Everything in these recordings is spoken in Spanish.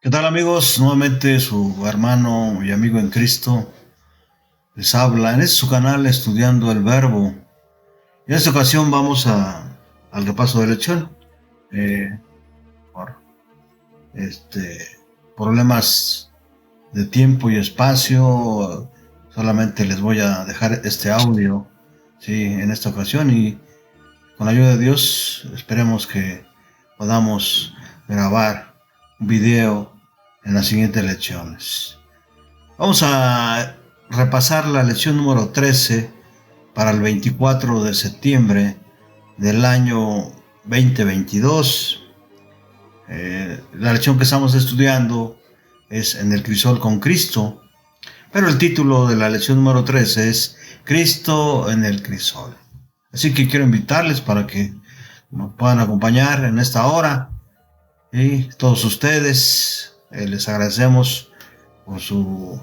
¿Qué tal, amigos? Nuevamente su hermano y amigo en Cristo les habla en este su canal Estudiando el Verbo. En esta ocasión vamos al repaso de lección. Por problemas de tiempo y espacio, solamente les voy a dejar este audio, sí, en esta ocasión, y con la ayuda de Dios esperemos que podamos grabar un video en las siguientes lecciones. Vamos a repasar la lección número 13 para el 24 de septiembre del año 2022. La lección que estamos estudiando es En el crisol con Cristo, pero el título de la lección número 13 es Cristo en el crisol. Así que quiero invitarles para que nos puedan acompañar en esta hora. Y todos ustedes les agradecemos por su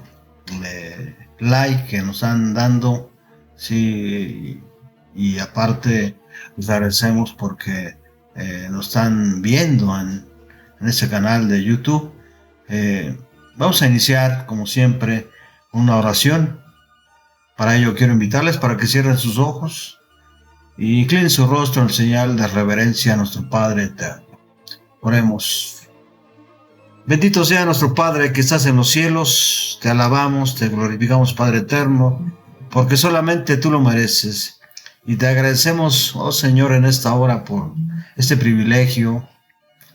like que nos están dando, sí, y aparte les agradecemos porque nos están viendo en este canal de YouTube. Vamos a iniciar como siempre una oración. Para ello quiero invitarles para que cierren sus ojos y inclinen su rostro en señal de reverencia a nuestro Padre eterno. Oremos. Bendito sea nuestro Padre que estás en los cielos, te alabamos, te glorificamos, Padre eterno, porque solamente tú lo mereces. Y te agradecemos, oh Señor, en esta hora por este privilegio,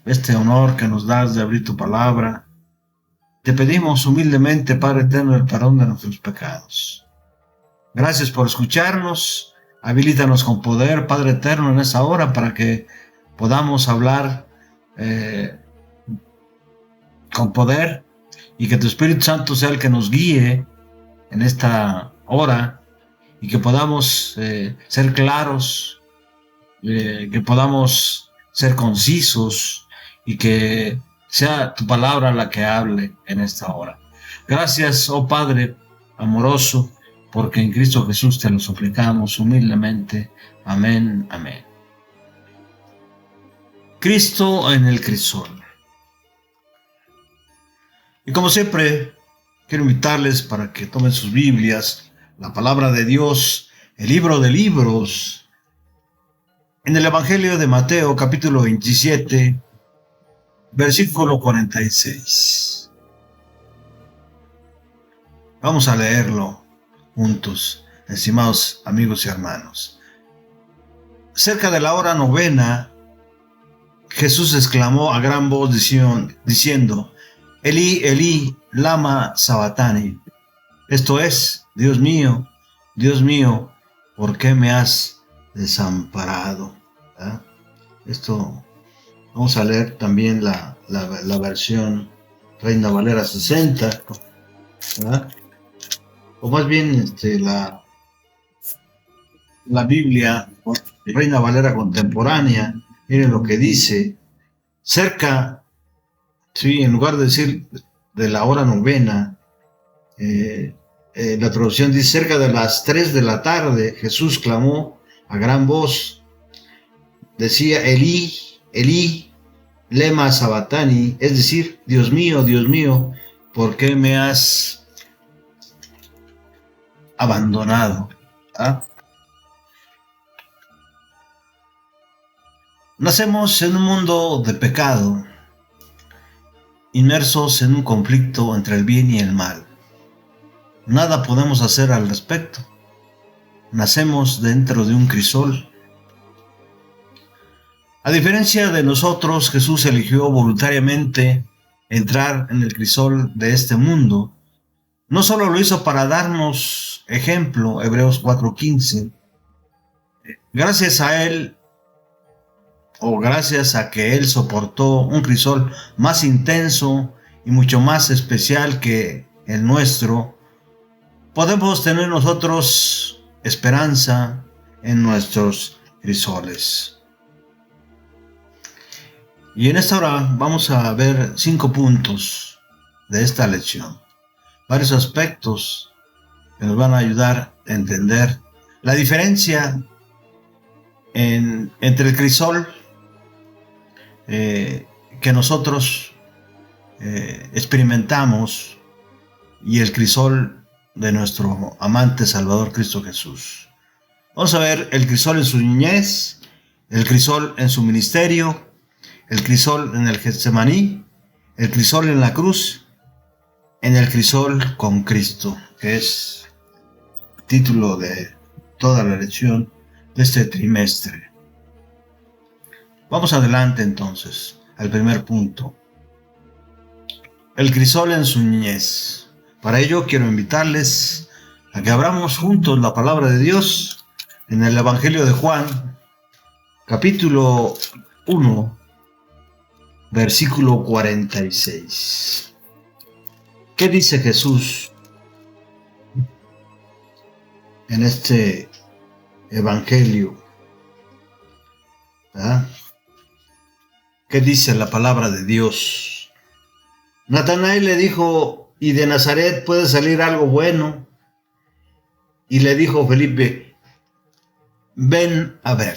este honor que nos das de abrir tu palabra. Te pedimos humildemente, Padre eterno, el perdón de nuestros pecados. Gracias por escucharnos, habilítanos con poder, Padre eterno, en esta hora para que podamos hablar con poder, y que tu Espíritu Santo sea el que nos guíe en esta hora, y que podamos ser claros, que podamos ser concisos, y que sea tu palabra la que hable en esta hora. Gracias, oh Padre amoroso, porque en Cristo Jesús te lo suplicamos humildemente. Amén, amén. Cristo en el crisol. Y como siempre, quiero invitarles para que tomen sus Biblias, la palabra de Dios, el libro de libros, en el Evangelio de Mateo, capítulo 27, versículo 46. Vamos a leerlo juntos, estimados amigos y hermanos. Cerca de la hora novena, Jesús exclamó a gran voz diciendo: Elí, Elí, lama sabactani. Esto es, Dios mío, ¿por qué me has desamparado? ¿Ah? Esto vamos a leer también la versión Reina Valera 60, ¿ah? O más bien la Biblia Reina Valera contemporánea. Miren lo que dice: cerca, sí, en lugar de decir de la hora novena, la traducción dice: cerca de las 3 de la tarde, Jesús clamó a gran voz, decía: Elí, Elí, lema sabactani, es decir, Dios mío, ¿por qué me has abandonado? ¿Ah? Nacemos en un mundo de pecado, inmersos en un conflicto entre el bien y el mal. Nada podemos hacer al respecto. Nacemos dentro de un crisol. A diferencia de nosotros, Jesús eligió voluntariamente entrar en el crisol de este mundo. No solo lo hizo para darnos ejemplo, Hebreos 4:15. Gracias a él, o gracias a que él soportó un crisol más intenso y mucho más especial que el nuestro, podemos tener nosotros esperanza en nuestros crisoles. Y en esta hora vamos a ver 5 puntos de esta lección, varios aspectos que nos van a ayudar a entender la diferencia entre el crisol que nosotros experimentamos y el crisol de nuestro amante Salvador Cristo Jesús. Vamos a ver el crisol en su niñez, el crisol en su ministerio, el crisol en el Getsemaní, el crisol en la cruz, en el crisol con Cristo, que es el título de toda la lección de este trimestre. Vamos adelante entonces al primer punto. El crisol en su niñez. Para ello quiero invitarles a que abramos juntos la palabra de Dios en el Evangelio de Juan, capítulo 1, versículo 46. ¿Qué dice Jesús en este Evangelio? ¿Ah? ¿Qué dice la palabra de Dios? Natanael le dijo, ¿y de Nazaret puede salir algo bueno? Y le dijo Felipe, ven a ver.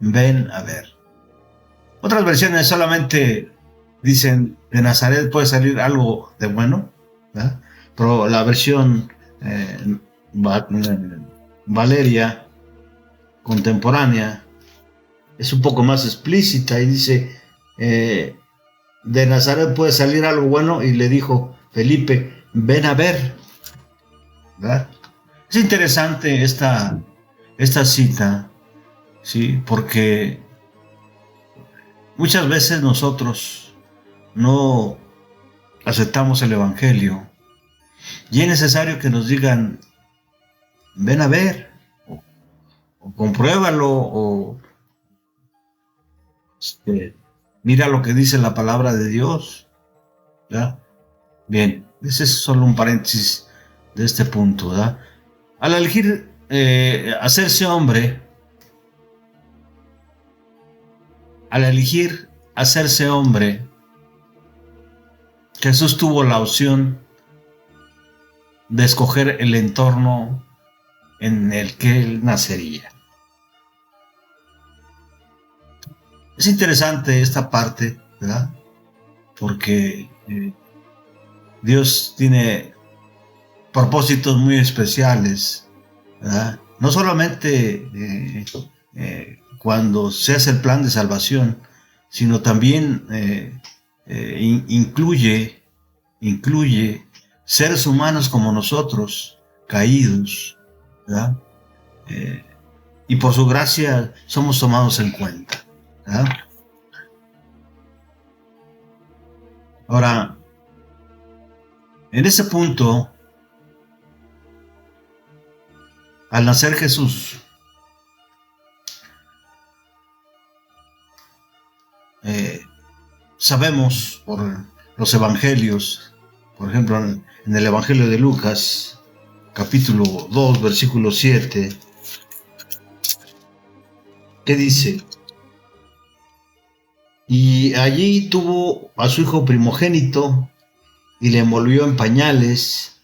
Ven a ver. Otras versiones solamente dicen, de Nazaret puede salir algo de bueno, ¿verdad? Pero la versión Valeria contemporánea es un poco más explícita y dice, de Nazaret puede salir algo bueno, y le dijo Felipe, ven a ver, ¿verdad? Es interesante esta cita, ¿sí? Porque muchas veces nosotros no aceptamos el Evangelio y es necesario que nos digan, ven a ver, o compruébalo, o mira lo que dice la palabra de Dios, ¿verdad? Bien, ese es solo un paréntesis de este punto, ¿verdad? Al elegir hacerse hombre, Jesús tuvo la opción de escoger el entorno en el que él nacería. Es interesante esta parte, ¿verdad? Porque Dios tiene propósitos muy especiales, ¿verdad? No solamente cuando se hace el plan de salvación, sino también incluye seres humanos como nosotros, caídos, ¿verdad? Y por su gracia somos tomados en cuenta, ¿verdad? Ahora, en ese punto, al nacer Jesús, sabemos por los evangelios, por ejemplo, en el Evangelio de Lucas, capítulo 2, versículo 7, ¿qué dice? Y allí tuvo a su hijo primogénito y le envolvió en pañales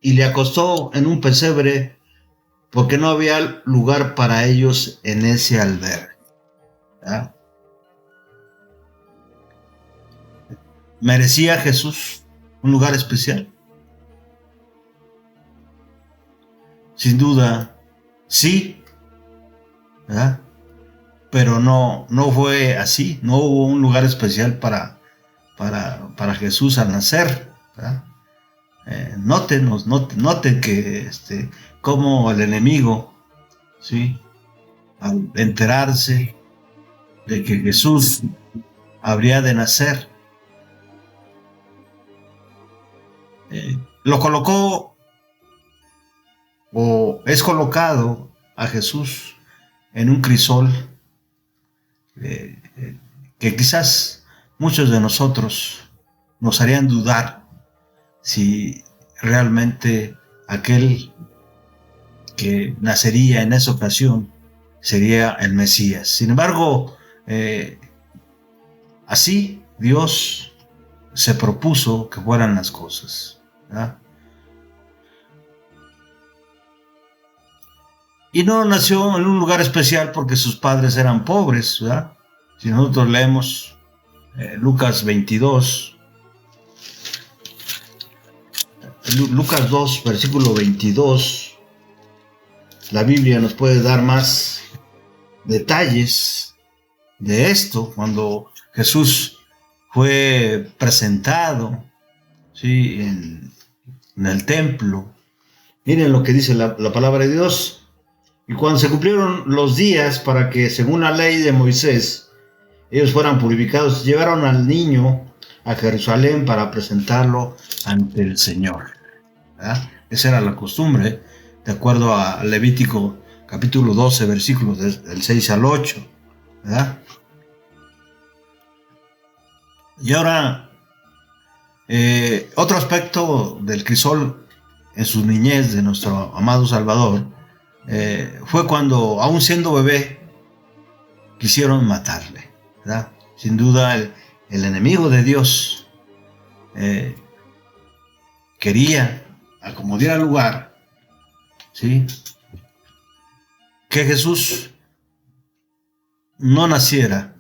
y le acostó en un pesebre porque no había lugar para ellos en ese albergue. ¿Ah? ¿Merecía Jesús un lugar especial? Sin duda, sí, ¿verdad? Pero no fue así, no hubo un lugar especial para Jesús al nacer, ¿verdad? Noten que como el enemigo, ¿sí? Al enterarse de que Jesús habría de nacer, lo colocó, o es colocado a Jesús en un crisol que quizás muchos de nosotros nos harían dudar si realmente aquel que nacería en esa ocasión sería el Mesías. Sin embargo, así Dios se propuso que fueran las cosas, ¿verdad? Y no nació en un lugar especial porque sus padres eran pobres, ¿verdad? Si nosotros leemos Lucas 22, Lucas 2, versículo 22, la Biblia nos puede dar más detalles de esto, cuando Jesús fue presentado, ¿sí?, en el templo. Miren lo que dice la palabra de Dios. Y cuando se cumplieron los días para que, según la ley de Moisés, ellos fueran purificados, llevaron al niño a Jerusalén para presentarlo ante el Señor, ¿verdad? Esa era la costumbre, de acuerdo a Levítico capítulo 12, versículos del 6 al 8, ¿verdad? Y ahora, otro aspecto del crisol en su niñez de nuestro amado Salvador fue cuando, aún siendo bebé, quisieron matarle, ¿verdad? Sin duda, el enemigo de Dios quería, a como diera lugar, ¿sí?, que Jesús no naciera,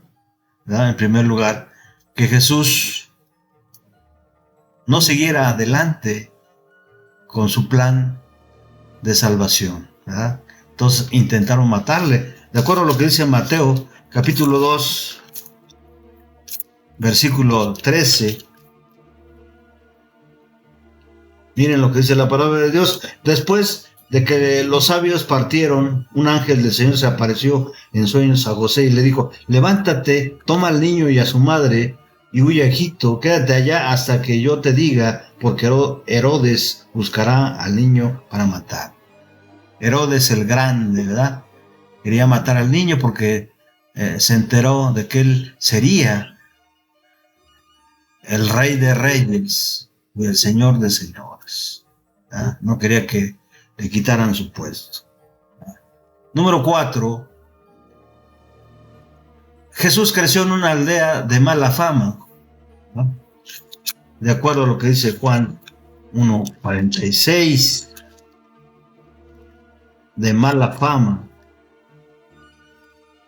¿verdad? En primer lugar, que Jesús no siguiera adelante con su plan de salvación, ¿verdad? Entonces intentaron matarle. De acuerdo a lo que dice Mateo, capítulo 2, versículo 13. Miren lo que dice la palabra de Dios. Después de que los sabios partieron, un ángel del Señor se apareció en sueños a José y le dijo: levántate, toma al niño y a su madre y huye a Egipto, quédate allá hasta que yo te diga, porque Herodes buscará al niño para matar. Herodes el Grande, ¿verdad? Quería matar al niño porque se enteró de que él sería el rey de reyes y el señor de señores, ¿verdad? No quería que le quitaran su puesto. Número 4. Jesús creció en una aldea de mala fama, ¿no? De acuerdo a lo que dice Juan 1:46, de mala fama.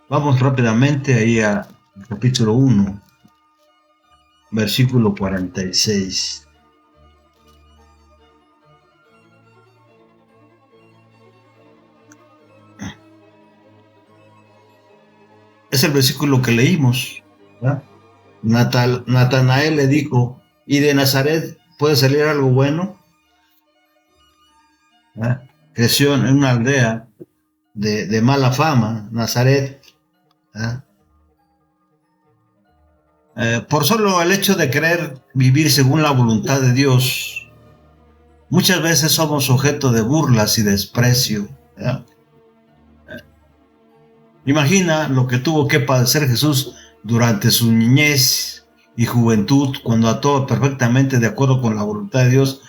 Vamos rápidamente ahí al capítulo 1, versículo 46. Es el versículo que leímos, ¿verdad? Natanael le dijo: ¿y de Nazaret puede salir algo bueno? ¿Verdad? Creció en una aldea de mala fama, Nazaret, ¿verdad? Por solo el hecho de querer vivir según la voluntad de Dios, muchas veces somos objeto de burlas y desprecio, ¿verdad? Imagina lo que tuvo que padecer Jesús durante su niñez y juventud, cuando actuó perfectamente de acuerdo con la voluntad de Dios,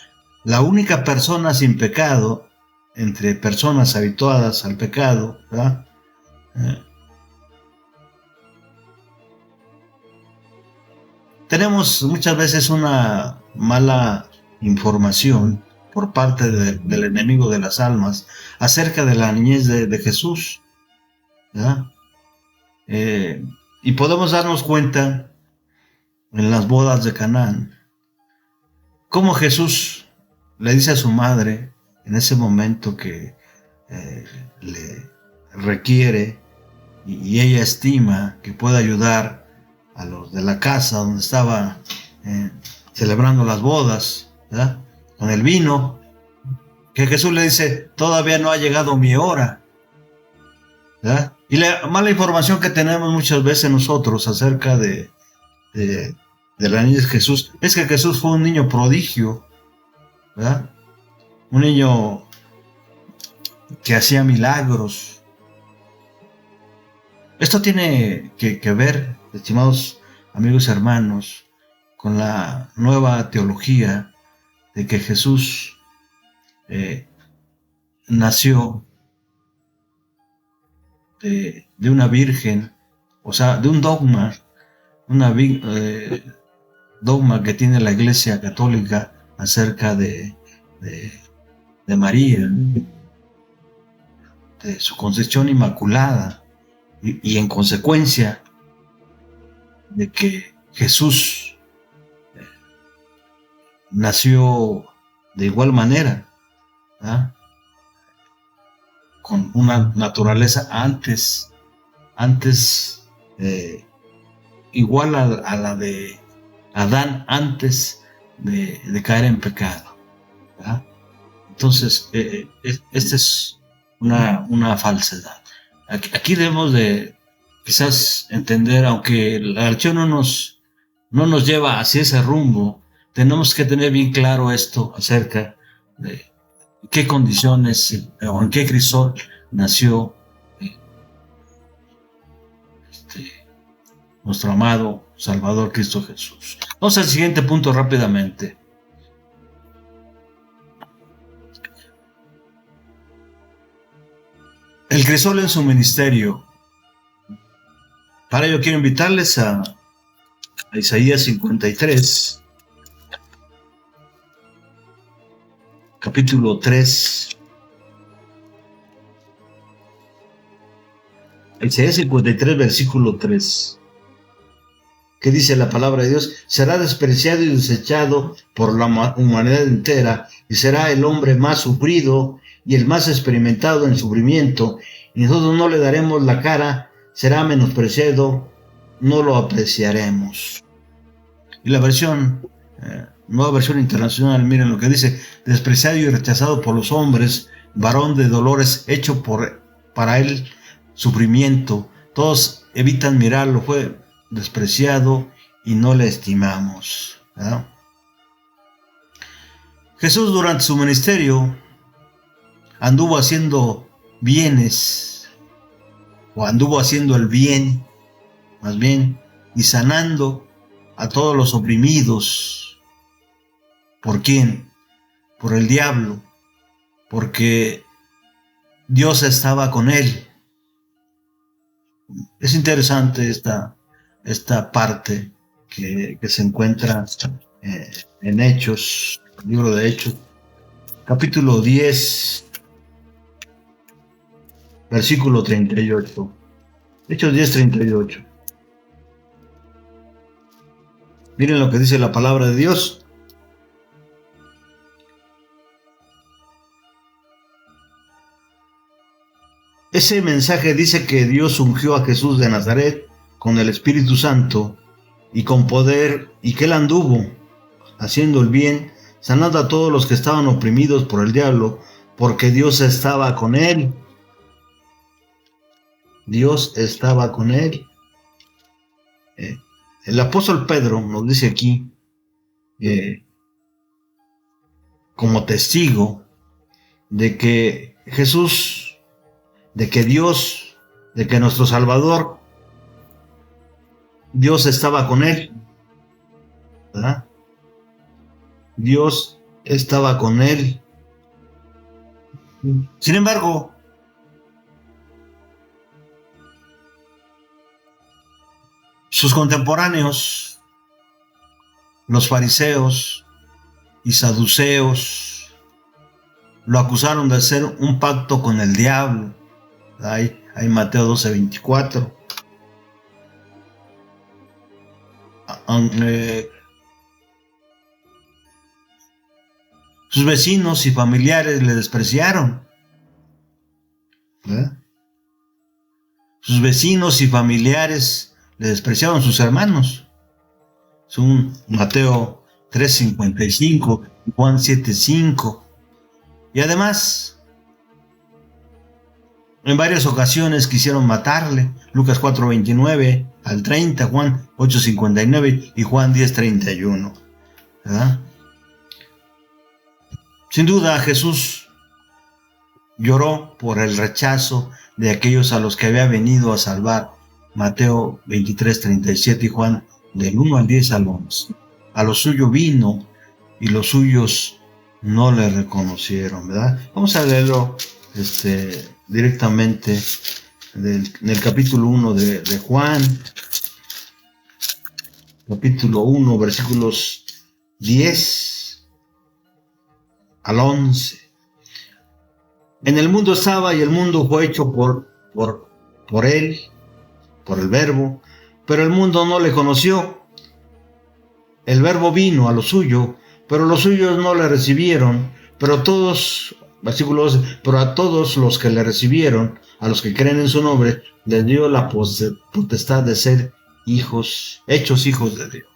la única persona sin pecado entre personas habituadas al pecado, ¿verdad? Tenemos muchas veces una mala información por parte del enemigo de las almas acerca de la niñez de Jesús, ¿verdad? Y podemos darnos cuenta en las bodas de Canaán cómo Jesús le dice a su madre en ese momento que le requiere y ella estima que puede ayudar a los de la casa donde estaba celebrando las bodas, ¿verdad?, con el vino, que Jesús le dice: todavía no ha llegado mi hora, ¿verdad? Y la mala información que tenemos muchas veces nosotros acerca de la niñez de Jesús es que Jesús fue un niño prodigio, ¿verdad? Un niño que hacía milagros. Esto tiene que ver, estimados amigos y hermanos, con la nueva teología de que Jesús nació de una virgen, o sea, de un dogma, dogma que tiene la Iglesia Católica acerca de María, de su concepción inmaculada, y en consecuencia de que Jesús nació de igual manera, ¿ah? Con una naturaleza antes igual a la de Adán antes de caer en pecado, ¿verdad? Entonces, esta es una falsedad. Aquí debemos de quizás entender, aunque la religión no nos lleva hacia ese rumbo, tenemos que tener bien claro esto acerca de qué condiciones o en qué crisol nació nuestro amado Salvador Cristo Jesús. Vamos al siguiente punto rápidamente. El crisol en su ministerio. Para ello quiero invitarles a Isaías 53, capítulo 3. Isaías 53, versículo 3. ¿Qué dice la palabra de Dios? Será despreciado y desechado por la humanidad entera, y será el hombre más sufrido y el más experimentado en sufrimiento, y nosotros no le daremos la cara, será menospreciado, no lo apreciaremos. Y la nueva versión internacional, miren lo que dice: despreciado y rechazado por los hombres, varón de dolores, hecho para él sufrimiento, todos evitan mirarlo, fue despreciado y no le estimamos, ¿verdad? Jesús durante su ministerio anduvo haciendo bienes, o anduvo haciendo el bien, más bien, y sanando a todos los oprimidos. ¿Por quién? Por el diablo, porque Dios estaba con él. Es interesante esta parte que se encuentra en Hechos, el libro de Hechos, capítulo 10, versículo 38. Hechos 10, 38. Miren lo que dice la palabra de Dios. Ese mensaje dice que Dios ungió a Jesús de Nazaret con el Espíritu Santo y con poder, y que él anduvo haciendo el bien, sanando a todos los que estaban oprimidos por el diablo, porque Dios estaba con él. Dios estaba con él. El apóstol Pedro nos dice aquí, como testigo, de que Jesús, de que Dios, de que nuestro Salvador, Dios estaba con él, ¿verdad? Dios estaba con él. Sin embargo, sus contemporáneos, los fariseos y saduceos, lo acusaron de hacer un pacto con el diablo. Hay Mateo 12, 24. Sus vecinos y familiares le despreciaron, ¿verdad? Sus vecinos y familiares le despreciaron, sus hermanos. Son Mateo 3:55 y Juan 7:5. Y además, en varias ocasiones quisieron matarle. Lucas 4:29 al 30, Juan 8:59 y Juan 10:31, ¿verdad? Sin duda, Jesús lloró por el rechazo de aquellos a los que había venido a salvar. Mateo 23:37 y Juan del 1 al 10 al 11. A lo suyo vino y los suyos no le reconocieron, ¿verdad? Vamos a leerlo directamente en el capítulo 1 de Juan, capítulo 1, versículos 10 al 11. En el mundo estaba y el mundo fue hecho por él, por el Verbo, pero el mundo no le conoció. el Verbo vino a lo suyo, pero los suyos no le recibieron, pero todos, versículo 12, pero a todos los que le recibieron, a los que creen en su nombre, les dio la potestad de ser hijos, hechos hijos de Dios.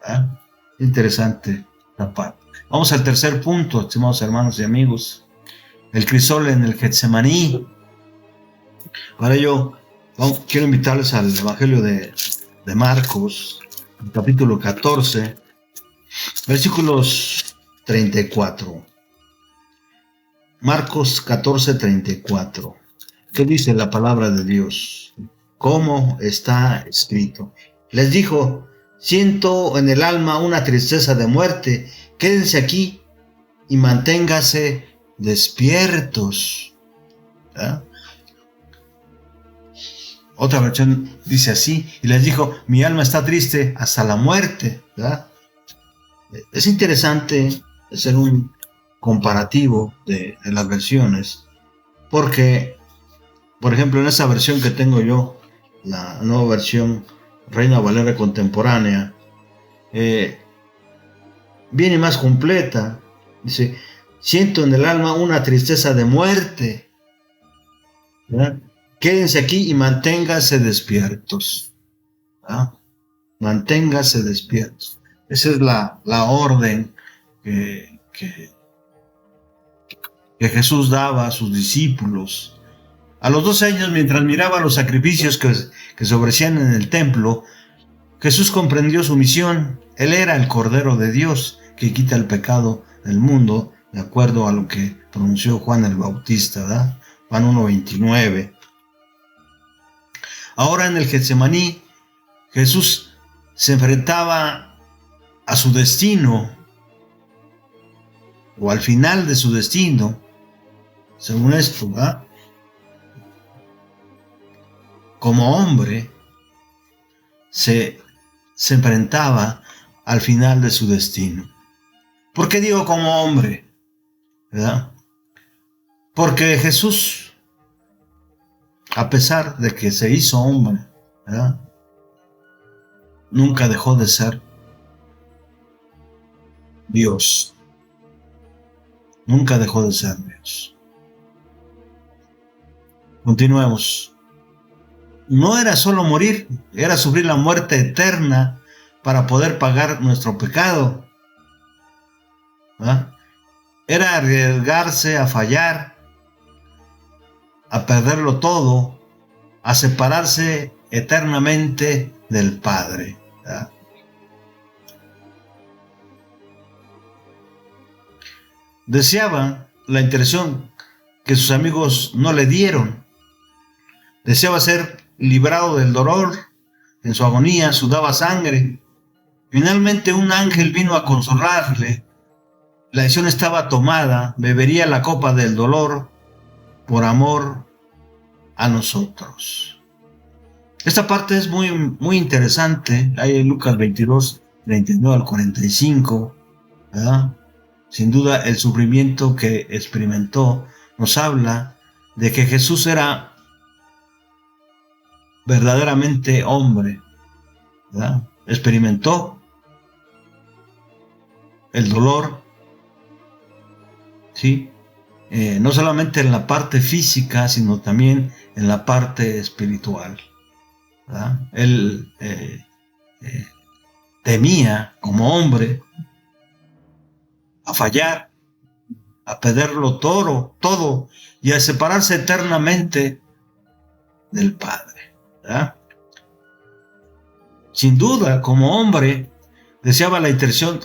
¿Ah? Interesante la parte. Vamos al tercer punto, estimados hermanos y amigos. El crisol en el Getsemaní. Para ello, quiero invitarles al Evangelio de Marcos, capítulo 14, versículos 34. Marcos 14, 34. ¿Qué dice la palabra de Dios? ¿Cómo está escrito? Les dijo: siento en el alma una tristeza de muerte. Quédense aquí y manténgase despiertos. ¿Ah? Otra versión dice así: y les dijo: mi alma está triste hasta la muerte. ¿Verdad? Es interesante hacer un comparativo de las versiones, porque, por ejemplo, en esa versión que tengo yo, la nueva versión Reina Valera contemporánea, viene más completa. Dice: siento en el alma una tristeza de muerte. ¿Verdad? Quédense aquí y manténganse despiertos. ¿Ah? Manténganse despiertos. Esa es la orden que Jesús daba a sus discípulos. A los 12 años, mientras miraba los sacrificios que se ofrecían en el templo, Jesús comprendió su misión. Él era el Cordero de Dios que quita el pecado del mundo, de acuerdo a lo que pronunció Juan el Bautista, ¿verdad? Juan 1:29. Ahora en el Getsemaní, Jesús se enfrentaba a su destino, o al final de su destino, según esto, ¿verdad? Como hombre, se enfrentaba al final de su destino. ¿Por qué digo como hombre? ¿Verdad? Porque Jesús, a pesar de que se hizo hombre, ¿verdad?, nunca dejó de ser Dios. Nunca dejó de ser Dios. Continuemos. No era solo morir, era sufrir la muerte eterna para poder pagar nuestro pecado. ¿Verdad? Era arriesgarse a fallar, a perderlo todo, a separarse eternamente del Padre. ¿Verdad? Deseaba la intercesión que sus amigos no le dieron. Deseaba ser librado del dolor. En su agonía sudaba sangre. Finalmente un ángel vino a consolarle. La decisión estaba tomada. Bebería la copa del dolor por amor a nosotros. Esta parte es muy, muy interesante. Hay en Lucas 22, 39 al 45. ¿Verdad? Sin duda, el sufrimiento que experimentó nos habla de que Jesús era verdaderamente hombre. ¿Verdad? Experimentó el dolor, ¿sí? No solamente en la parte física, sino también en la parte espiritual. ¿Verdad? Él temía como hombre a fallar, a perderlo todo y a separarse eternamente del Padre. ¿Verdad? Sin duda, como hombre, deseaba la intercesión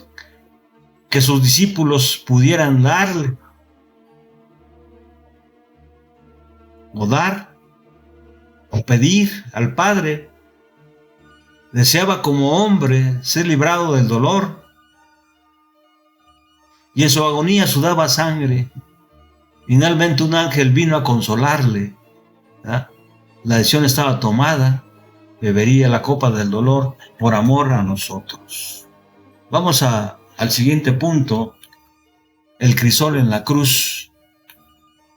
que sus discípulos pudieran darle, o dar, o pedir al Padre. Deseaba como hombre ser librado del dolor, y en su agonía sudaba sangre. Finalmente un ángel vino a consolarle. ¿Verdad? La decisión estaba tomada. Bebería la copa del dolor por amor a nosotros. Vamos al siguiente punto: el crisol en la cruz.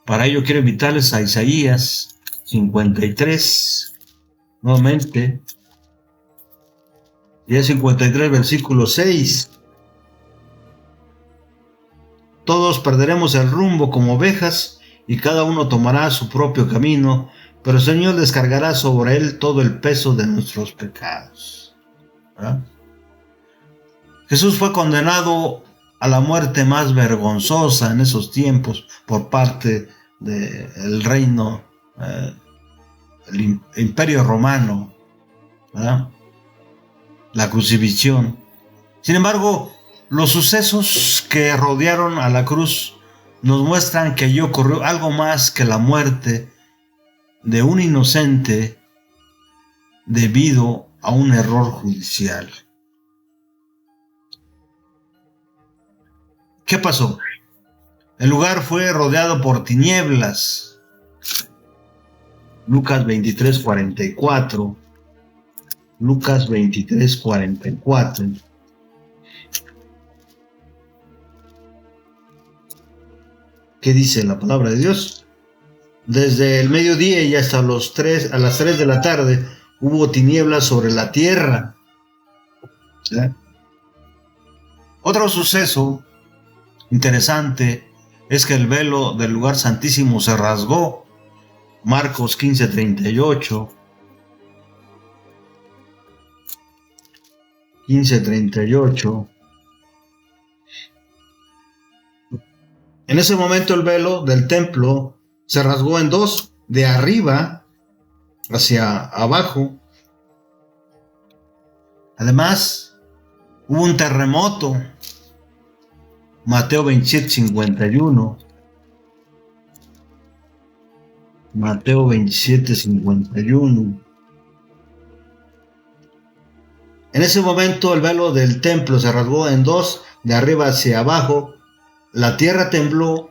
Para ello quiero invitarles a Isaías 53, nuevamente. Isaías 53, versículo 6. Todos perderemos el rumbo como ovejas y cada uno tomará su propio camino, pero el Señor descargará sobre él todo el peso de nuestros pecados. ¿Verdad? Jesús fue condenado a la muerte más vergonzosa en esos tiempos por parte del reino, el imperio romano, ¿verdad? La crucifixión. Sin embargo, los sucesos que rodearon a la cruz nos muestran que allí ocurrió algo más que la muerte de un inocente debido a un error judicial. ¿Qué pasó? El lugar fue rodeado por tinieblas. Lucas 23, 44. Lucas 23, 44. ¿Qué dice la palabra de Dios? Desde el mediodía y hasta a las 3 de la tarde hubo tinieblas sobre la tierra. ¿Sí? Otro suceso interesante es que el velo del lugar santísimo se rasgó. Marcos 15:38. 15:38. En ese momento el velo del templo se rasgó en dos, de arriba hacia abajo. Además, hubo un terremoto. Mateo 27:51. Mateo 27:51. En ese momento el velo del templo se rasgó en dos, de arriba hacia abajo. La tierra tembló,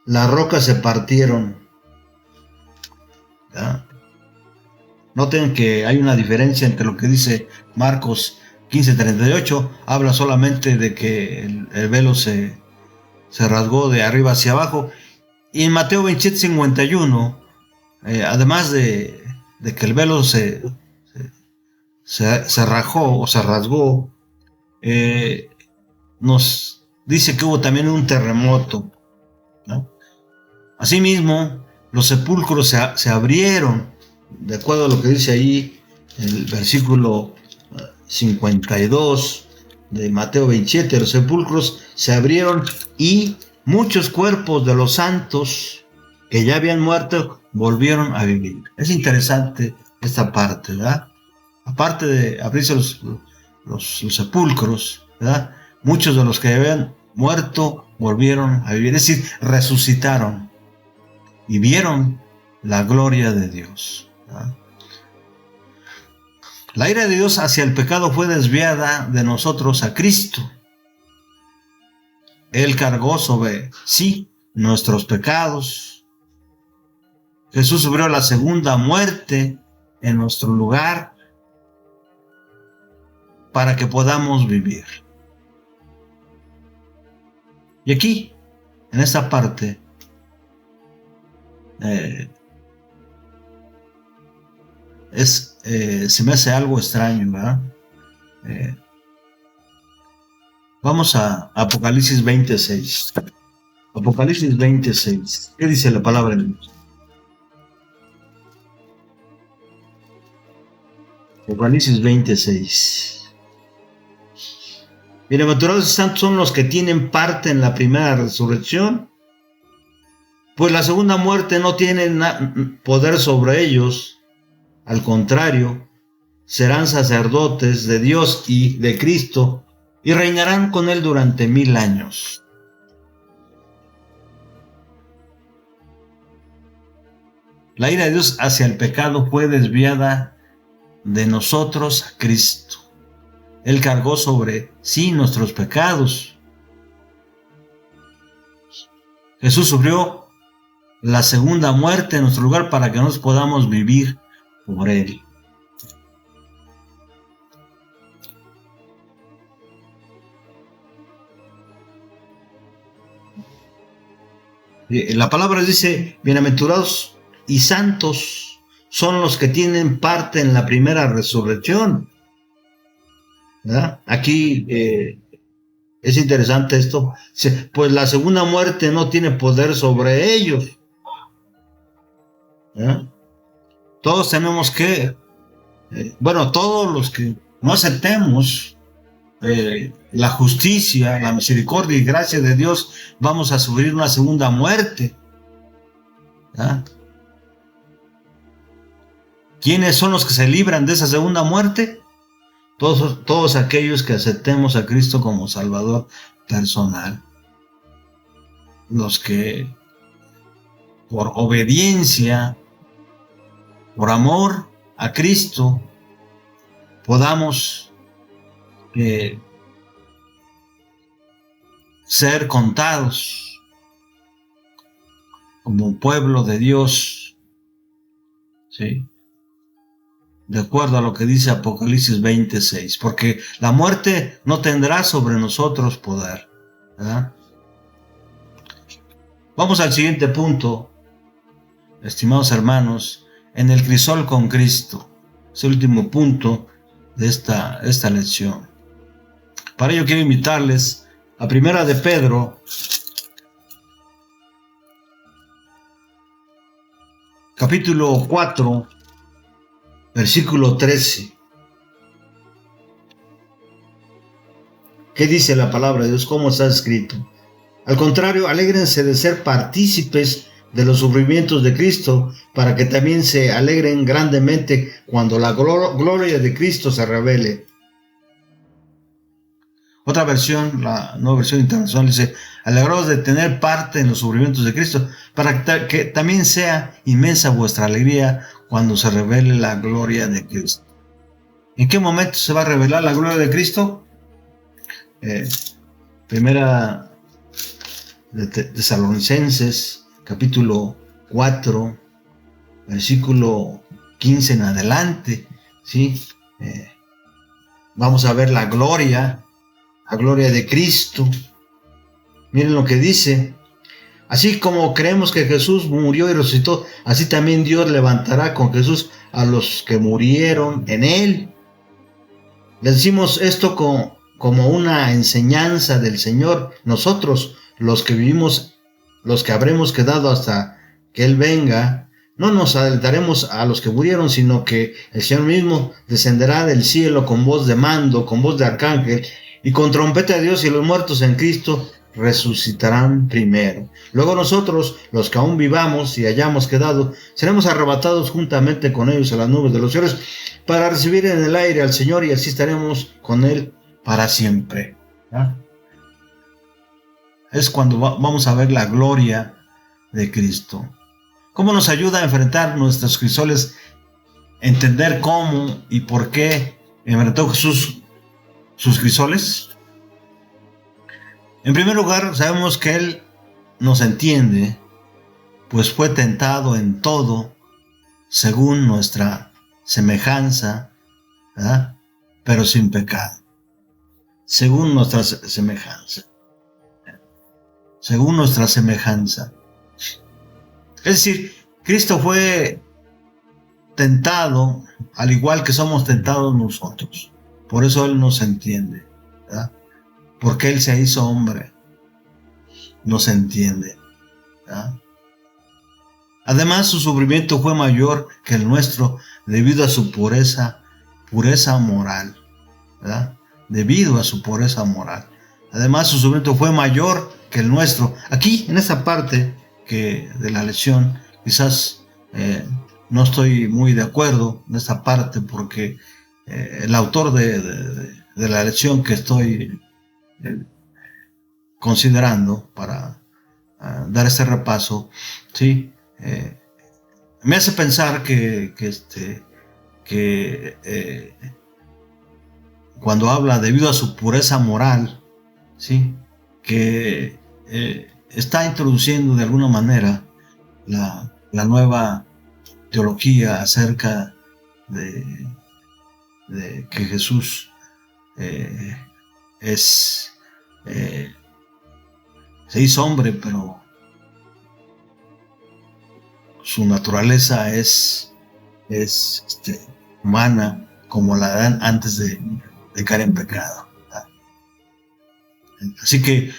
las rocas se partieron. ¿Ya? Noten que hay una diferencia entre lo que dice Marcos 15:38, habla solamente de que el velo se rasgó de arriba hacia abajo, y en Mateo 27:51, además de que el velo se rajó o se rasgó, nos dice que hubo también un terremoto, ¿no? Asimismo, los sepulcros se abrieron, de acuerdo a lo que dice ahí el versículo 52 de Mateo 27, los sepulcros se abrieron y muchos cuerpos de los santos que ya habían muerto volvieron a vivir. Es interesante esta parte, ¿verdad? Aparte de abrirse los sepulcros, ¿verdad? Muchos de los que habían muerto volvieron a vivir, es decir, resucitaron y vieron la gloria de Dios, ¿verdad? La ira de Dios hacia el pecado fue desviada de nosotros a Cristo. Él cargó sobre sí nuestros pecados. Jesús sufrió la segunda muerte en nuestro lugar para que podamos vivir. Y aquí, en esta parte, se me hace algo extraño, ¿verdad? Vamos a Apocalipsis 26. Apocalipsis 26. ¿Qué dice la palabra de Dios? Apocalipsis 26. Bienaventurados y santos son los que tienen parte en la primera resurrección, pues la segunda muerte no tiene poder sobre ellos. Al contrario, serán sacerdotes de Dios y de Cristo y reinarán con él durante 1000 años. La ira de Dios hacia el pecado fue desviada de nosotros a Cristo. Él cargó sobre sí nuestros pecados. Jesús sufrió la segunda muerte en nuestro lugar para que nos podamos vivir por él. La palabra dice: bienaventurados y santos son los que tienen parte en la primera resurrección. ¿verdad? Aquí es interesante esto, pues la segunda muerte no tiene poder sobre ellos, ¿verdad? Todos tenemos que, todos los que no aceptemos la justicia, la misericordia y gracia de Dios, vamos a sufrir una segunda muerte, ¿verdad? ¿Quiénes son los que se libran de esa segunda muerte? Todos aquellos que aceptemos a Cristo como Salvador personal. Los que por obediencia, por amor a Cristo, podamos ser contados como pueblo de Dios, ¿sí? De acuerdo a lo que dice Apocalipsis 26, porque la muerte no tendrá sobre nosotros poder, ¿verdad? Vamos al siguiente punto, estimados hermanos, en el crisol con Cristo. Es el último punto de esta lección. Para ello quiero invitarles a Primera de Pedro, capítulo 4, versículo 13. ¿Qué dice la palabra de Dios? ¿Cómo está escrito? Al contrario, alégrense de ser partícipes de los sufrimientos de Cristo, para que también se alegren grandemente cuando la gloria de Cristo se revele. Otra versión, la nueva versión internacional, dice: alegraos de tener parte en los sufrimientos de Cristo, para que también sea inmensa vuestra alegría cuando se revele la gloria de Cristo. ¿En qué momento se va a revelar la gloria de Cristo? Primera de Tesalonicenses, capítulo 4, versículo 15 en adelante, ¿sí? Vamos a ver la gloria de Cristo. Miren lo que dice: así como creemos que Jesús murió y resucitó, así también Dios levantará con Jesús a los que murieron en él. Les decimos esto como una enseñanza del Señor. Nosotros, los que vivimos, los que habremos quedado hasta que Él venga, no nos adelantaremos a los que murieron, sino que el Señor mismo descenderá del cielo con voz de mando, con voz de arcángel, y con trompeta de Dios, y los muertos en Cristo resucitarán primero. Luego nosotros, los que aún vivamos y hayamos quedado, seremos arrebatados juntamente con ellos a las nubes de los cielos, para recibir en el aire al Señor, y así estaremos con Él para siempre. ¿Ya? Es cuando vamos a ver la gloria de Cristo. ¿Cómo nos ayuda a enfrentar nuestros crisoles? Entender cómo y por qué enfrentó Jesús sus crisoles. En primer lugar, sabemos que Él nos entiende, pues fue tentado en todo según nuestra semejanza, ¿verdad? Pero sin pecado. Según nuestra semejanza. Según nuestra semejanza. Es decir, Cristo fue tentado al igual que somos tentados nosotros. Por eso Él nos entiende, ¿verdad? Porque Él se hizo hombre, nos entiende, ¿verdad? Además, su sufrimiento fue mayor que el nuestro debido a su pureza moral, ¿verdad? Debido a su pureza moral. Además, su sufrimiento fue mayor que el nuestro. Aquí, en esta parte de la lección, quizás no estoy muy de acuerdo en esta parte, porque el autor de la lección que estoy considerando para dar este repaso, ¿sí? Me hace pensar que cuando habla debido a su pureza moral, ¿sí? Que está introduciendo de alguna manera la nueva teología acerca de que Jesús se hizo hombre, pero su naturaleza es humana, como la dan antes de de caer en pecado. Así que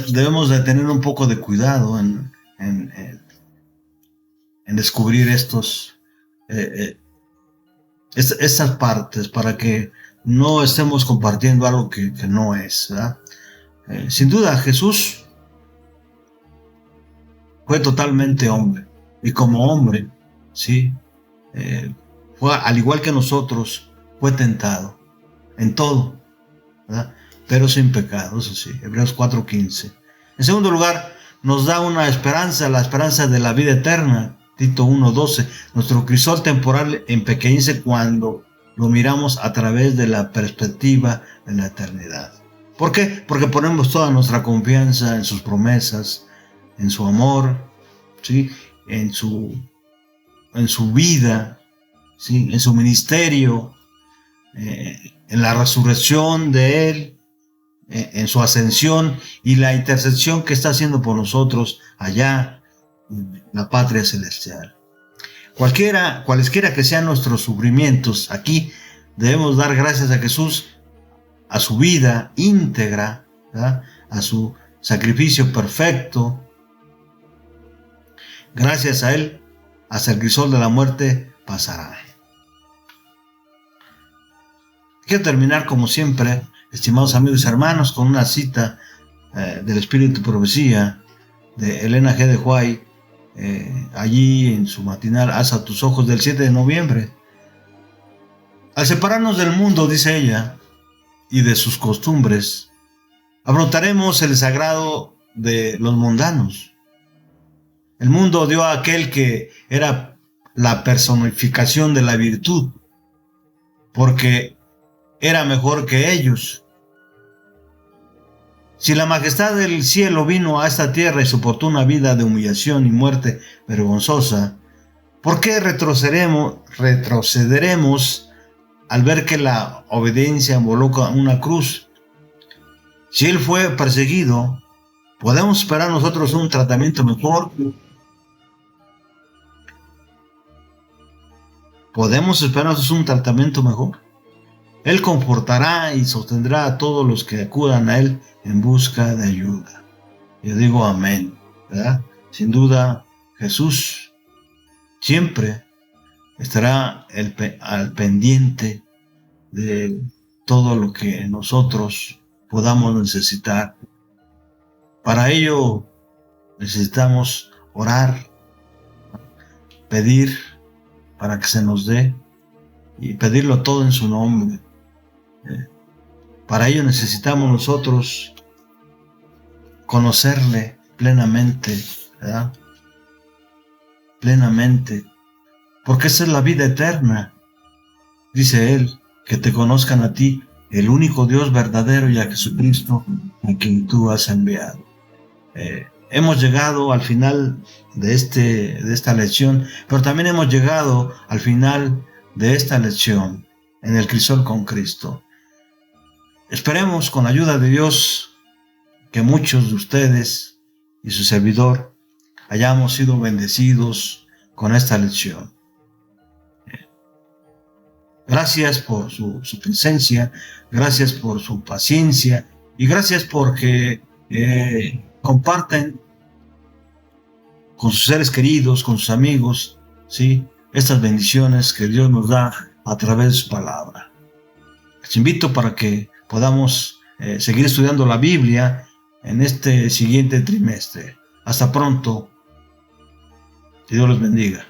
debemos de tener un poco de cuidado en descubrir estas partes para que no estemos compartiendo algo que no es, ¿verdad? Sin duda, Jesús fue totalmente hombre, y como hombre, ¿sí? Fue, al igual que nosotros, fue tentado en todo, ¿verdad? Pero sin pecado, eso sí, Hebreos 4:15. En segundo lugar, nos da una esperanza, la esperanza de la vida eterna, Tito 1:12. Nuestro crisol temporal empequeñece cuando lo miramos a través de la perspectiva de la eternidad. ¿Por qué? Porque ponemos toda nuestra confianza en sus promesas, en su amor, ¿sí? en su vida, ¿sí? En su ministerio, en la resurrección de Él, en su ascensión y la intercesión que está haciendo por nosotros allá en la patria celestial. Cualesquiera que sean nuestros sufrimientos aquí, debemos dar gracias a Jesús, a su vida íntegra, ¿verdad? A su sacrificio perfecto. Gracias a Él, hasta el crisol de la muerte pasará. Quiero terminar, como siempre, estimados amigos y hermanos, con una cita del Espíritu Profecía de Elena G. de White, allí en su matinal Alza tus ojos, del 7 de noviembre. Al separarnos del mundo, dice ella, y de sus costumbres, afrontaremos el sagrado de los mundanos. El mundo dio a aquel que era la personificación de la virtud, porque era mejor que ellos. Si la majestad del cielo vino a esta tierra y soportó una vida de humillación y muerte vergonzosa, ¿por qué retrocederemos al ver que la obediencia involucra una cruz? Si Él fue perseguido, ¿podemos esperar nosotros un tratamiento mejor? ¿Podemos esperar un tratamiento mejor? Él confortará y sostendrá a todos los que acudan a Él en busca de ayuda. Yo digo amén, ¿verdad? Sin duda, Jesús siempre estará al pendiente de todo lo que nosotros podamos necesitar. Para ello necesitamos orar, pedir para que se nos dé y pedirlo todo en su nombre. Para ello necesitamos nosotros conocerle plenamente, ¿verdad? Plenamente, porque esa es la vida eterna. Dice Él, que te conozcan a ti, el único Dios verdadero, y a Jesucristo, a quien tú has enviado. Hemos llegado al final de esta lección, pero también hemos llegado al final de esta lección en el crisol con Cristo. Esperemos, con la ayuda de Dios, que muchos de ustedes y su servidor hayamos sido bendecidos con esta lección. Gracias por su presencia, gracias por su paciencia y gracias porque comparten con sus seres queridos, con sus amigos, ¿sí? Estas bendiciones que Dios nos da a través de su palabra. Les invito para que podamos seguir estudiando la Biblia en este siguiente trimestre. Hasta pronto. Que Dios los bendiga.